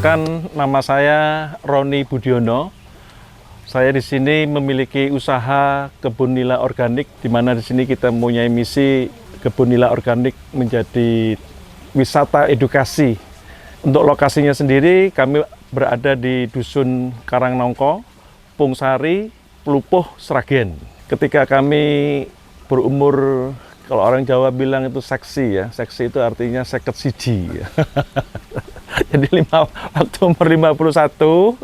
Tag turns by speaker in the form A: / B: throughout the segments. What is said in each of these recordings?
A: Perkenalkan, nama saya Roni Budiono. Saya di sini memiliki usaha kebun nila organik, di mana di sini kita mempunyai misi kebun nila organik menjadi wisata edukasi. Untuk lokasinya sendiri, kami berada di Dusun Karangnongko, Pungsari, Pelupuh, Sragen. Ketika kami berumur, kalau orang Jawa bilang itu seksi ya, seksi itu artinya seket siji. Jadi waktu umur 51,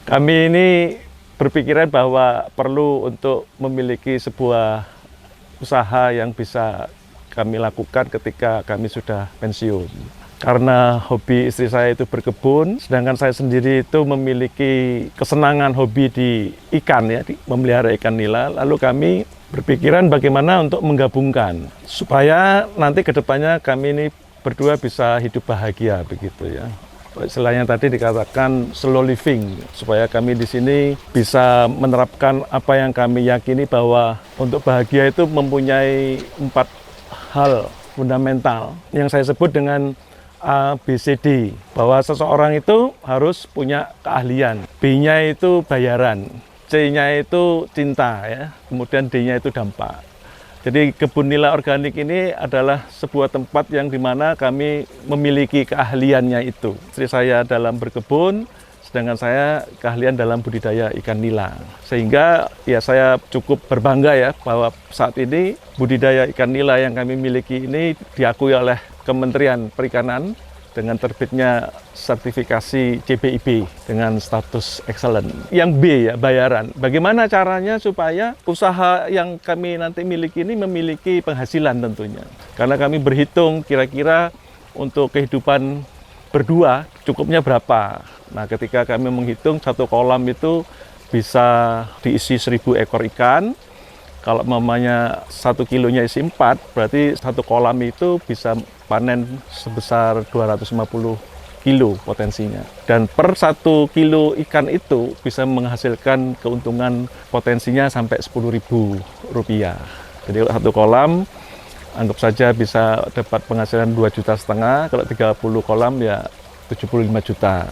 A: kami ini berpikiran bahwa perlu untuk memiliki sebuah usaha yang bisa kami lakukan ketika kami sudah pensiun. Karena hobi istri saya itu berkebun, sedangkan saya sendiri itu memiliki kesenangan hobi di ikan ya, memelihara ikan nila. Lalu kami berpikiran bagaimana untuk menggabungkan supaya nanti kedepannya kami ini berdua bisa hidup bahagia begitu ya. Istilahnya tadi dikatakan slow living, supaya kami di sini bisa menerapkan apa yang kami yakini bahwa untuk bahagia itu mempunyai 4 hal fundamental yang saya sebut dengan A, B, C, D. Bahwa seseorang itu harus punya keahlian, B-nya itu bayaran, C-nya itu cinta ya, kemudian D-nya itu dampak. Jadi kebun nila organik ini adalah sebuah tempat yang dimana kami memiliki keahliannya itu. Istri saya dalam berkebun, sedangkan saya keahlian dalam budidaya ikan nila. Sehingga ya saya cukup berbangga ya bahwa saat ini budidaya ikan nila yang kami miliki ini diakui oleh Kementerian Perikanan dengan terbitnya sertifikasi CBIB dengan status excellent. Yang B ya, bayaran. Bagaimana caranya supaya usaha yang kami nanti miliki ini memiliki penghasilan tentunya. Karena kami berhitung kira-kira untuk kehidupan berdua cukupnya berapa. Nah, ketika kami menghitung satu kolam itu bisa diisi 1.000 ekor ikan. Kalau mamanya 1 kilonya isi 4, berarti satu kolam itu bisa panen sebesar 250 kilo potensinya. Dan per 1 kilo ikan itu bisa menghasilkan keuntungan potensinya sampai Rp10.000. Jadi satu kolam, anggap saja bisa dapat penghasilan 2,5 juta, kalau 30 kolam ya 75 juta.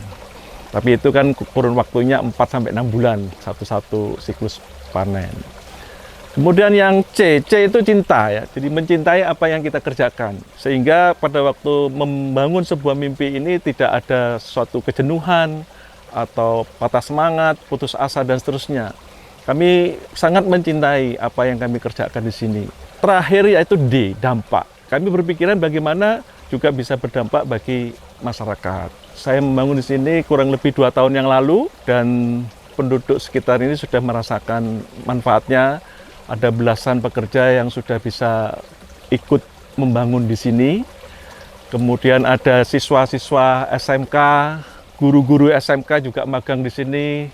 A: Tapi itu kan kurun waktunya 4-6 bulan, satu siklus panen. Kemudian yang C itu cinta ya, jadi mencintai apa yang kita kerjakan. Sehingga pada waktu membangun sebuah mimpi ini tidak ada suatu kejenuhan atau patah semangat, putus asa dan seterusnya. Kami sangat mencintai apa yang kami kerjakan di sini. Terakhir yaitu D, dampak. Kami berpikiran bagaimana juga bisa berdampak bagi masyarakat. Saya membangun di sini kurang lebih 2 tahun yang lalu dan penduduk sekitar ini sudah merasakan manfaatnya. Ada belasan pekerja yang sudah bisa ikut membangun di sini. Kemudian ada siswa-siswa SMK, guru-guru SMK juga magang di sini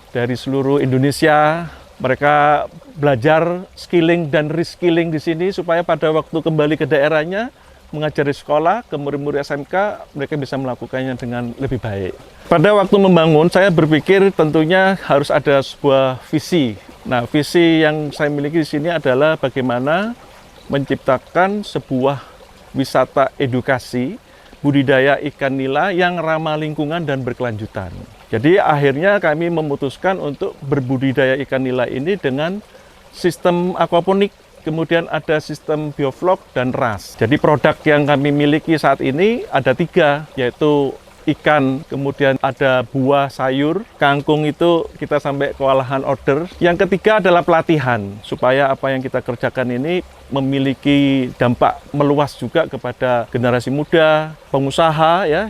A: dari seluruh Indonesia. Mereka belajar skilling dan reskilling di sini supaya pada waktu kembali ke daerahnya mengajar di sekolah ke murid-murid SMK, mereka bisa melakukannya dengan lebih baik. Pada waktu membangun, saya berpikir tentunya harus ada sebuah visi. Nah, visi yang saya miliki di sini adalah bagaimana menciptakan sebuah wisata edukasi budidaya ikan nila yang ramah lingkungan dan berkelanjutan. Jadi akhirnya kami memutuskan untuk berbudidaya ikan nila ini dengan sistem aquaponik, kemudian ada sistem bioflok dan RAS. Jadi produk yang kami miliki saat ini ada 3, yaitu ikan, kemudian ada buah, sayur, kangkung itu kita sampai kewalahan order. Yang ketiga adalah pelatihan, supaya apa yang kita kerjakan ini memiliki dampak meluas juga kepada generasi muda, pengusaha ya.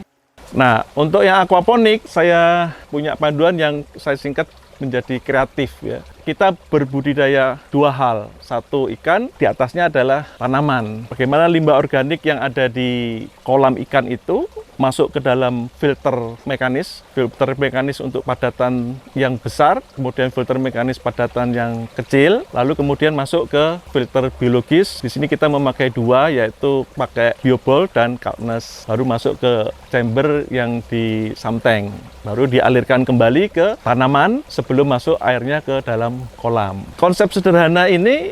A: Nah, untuk yang aquaponik, saya punya panduan yang saya singkat menjadi kreatif ya. Kita berbudidaya 2 hal. 1 ikan, di atasnya adalah tanaman. Bagaimana limbah organik yang ada di kolam ikan itu masuk ke dalam filter mekanis untuk padatan yang besar, kemudian filter mekanis padatan yang kecil, lalu kemudian masuk ke filter biologis. Di sini kita memakai 2, yaitu pakai biobol dan caltness, baru masuk ke chamber yang di samteng, baru dialirkan kembali ke tanaman sebelum masuk airnya ke dalam kolam. Konsep sederhana ini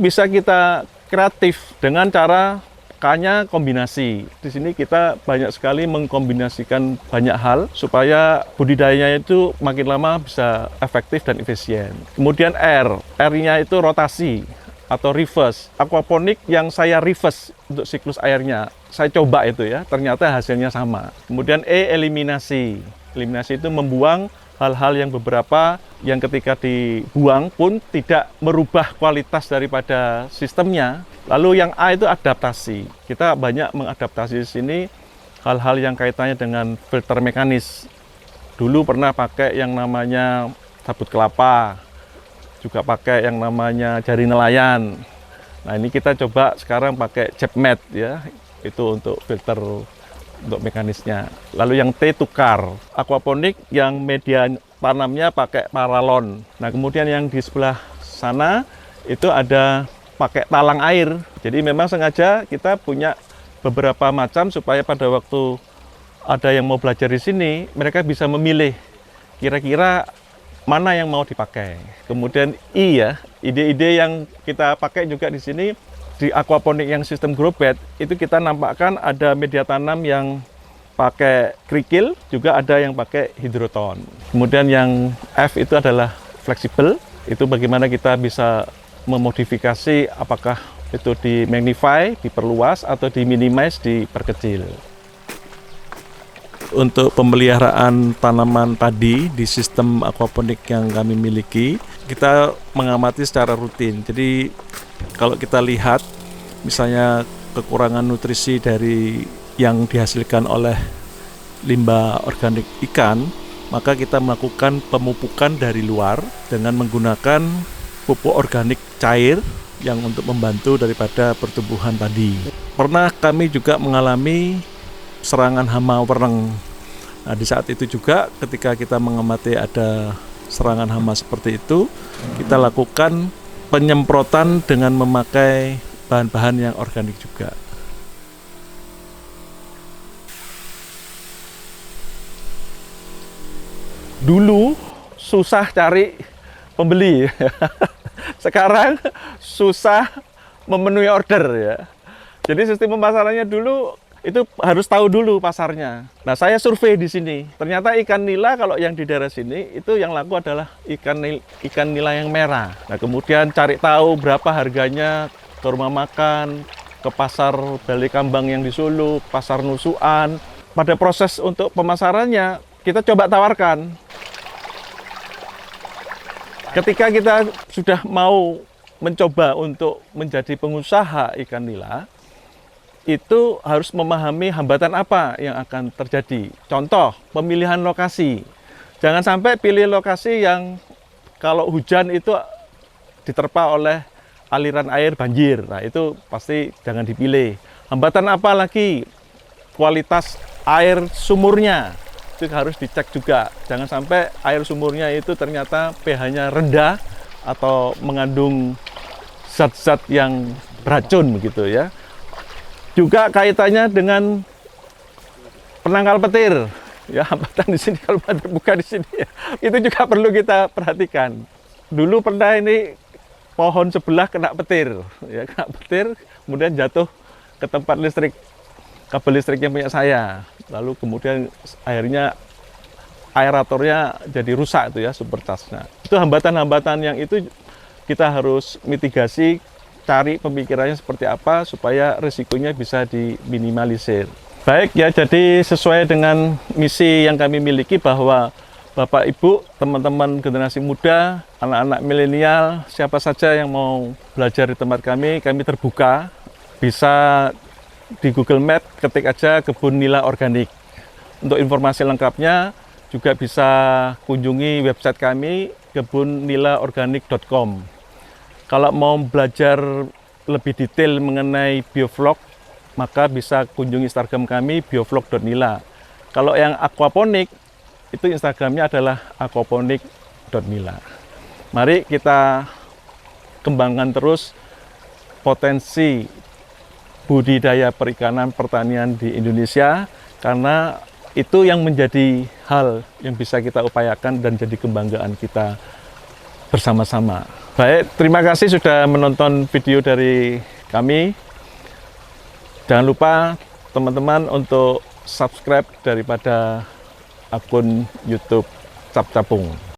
A: bisa kita kreatif dengan cara K-nya kombinasi. Di sini kita banyak sekali mengkombinasikan banyak hal supaya budidayanya itu makin lama bisa efektif dan efisien. Kemudian R. R-nya itu rotasi atau reverse. Aquaponik yang saya reverse untuk siklus airnya. Saya coba itu ya, ternyata hasilnya sama. Kemudian E. Eliminasi. Eliminasi itu membuang hal-hal yang beberapa yang ketika dibuang pun tidak merubah kualitas daripada sistemnya. Lalu yang A itu adaptasi. Kita banyak mengadaptasi di sini hal-hal yang kaitannya dengan filter mekanis. Dulu pernah pakai yang namanya sabut kelapa, juga pakai yang namanya jari nelayan. Nah, ini kita coba sekarang pakai jet ya, itu untuk filter untuk mekanisnya. Lalu yang T tukar, aquaponik yang media tanamnya pakai paralon. Nah, kemudian yang di sebelah sana itu ada pakai talang air. Jadi memang sengaja kita punya beberapa macam supaya pada waktu ada yang mau belajar di sini, mereka bisa memilih kira-kira mana yang mau dipakai. Kemudian I ya, ide-ide yang kita pakai juga di sini. Di aquaponik yang sistem grow bed itu kita nampakkan ada media tanam yang pakai kerikil, juga ada yang pakai hidroton. Kemudian yang F itu adalah fleksibel, itu bagaimana kita bisa memodifikasi apakah itu di magnify, diperluas, atau di minimize, diperkecil. Untuk pemeliharaan tanaman padi di sistem aquaponik yang kami miliki, kita mengamati secara rutin. Jadi kalau kita lihat misalnya kekurangan nutrisi dari yang dihasilkan oleh limbah organik ikan, maka kita melakukan pemupukan dari luar dengan menggunakan pupuk organik cair yang untuk membantu daripada pertumbuhan padi. Pernah kami juga mengalami serangan hama wereng. Nah, di saat itu juga ketika kita mengamati ada serangan hama seperti itu, kita lakukan penyemprotan dengan memakai bahan-bahan yang organik juga. Dulu susah cari pembeli, sekarang susah memenuhi order ya. Jadi sistem pemasarannya dulu itu harus tahu dulu pasarnya. Nah, saya survei di sini. Ternyata ikan nila kalau yang di daerah sini itu yang laku adalah ikan nila yang merah. Nah, kemudian cari tahu berapa harganya ke rumah makan, ke pasar Balikambang yang di Solo, pasar Nusukan. Pada proses untuk pemasarannya kita coba tawarkan. Ketika kita sudah mau mencoba untuk menjadi pengusaha ikan nila, itu harus memahami hambatan apa yang akan terjadi. Contoh, pemilihan lokasi. Jangan sampai pilih lokasi yang kalau hujan itu diterpa oleh aliran air banjir. Nah, itu pasti jangan dipilih. Hambatan apa lagi? Kualitas air sumurnya. Itu harus dicek juga. Jangan sampai air sumurnya itu ternyata pH-nya rendah atau mengandung zat-zat yang beracun begitu ya. Juga kaitannya dengan penangkal petir, ya hambatan di sini kalau terbuka di sini, ya, itu juga perlu kita perhatikan. Dulu pernah ini pohon sebelah kena petir, ya kena petir, kemudian jatuh ke tempat listrik, kabel listriknya punya saya. Lalu kemudian akhirnya aeratornya jadi rusak itu ya, supercharge-nya. Itu hambatan-hambatan yang itu kita harus mitigasi. Cari pemikirannya seperti apa supaya risikonya bisa diminimalisir. Baik ya, jadi sesuai dengan misi yang kami miliki bahwa Bapak Ibu, teman-teman generasi muda, anak-anak milenial, siapa saja yang mau belajar di tempat kami terbuka. Bisa di Google Map ketik aja kebun nila organik. Untuk informasi lengkapnya juga bisa kunjungi website kami kebunnilaorganik.com. Kalau mau belajar lebih detail mengenai biovlog, maka bisa kunjungi Instagram kami biovlog.nila. Kalau yang aquaponik, itu Instagramnya adalah aquaponik.nila. Mari kita kembangkan terus potensi budidaya perikanan pertanian di Indonesia, karena itu yang menjadi hal yang bisa kita upayakan dan jadi kebanggaan kita bersama-sama. Baik, terima kasih sudah menonton video dari kami. Jangan lupa teman-teman untuk subscribe daripada akun YouTube Cap Capung.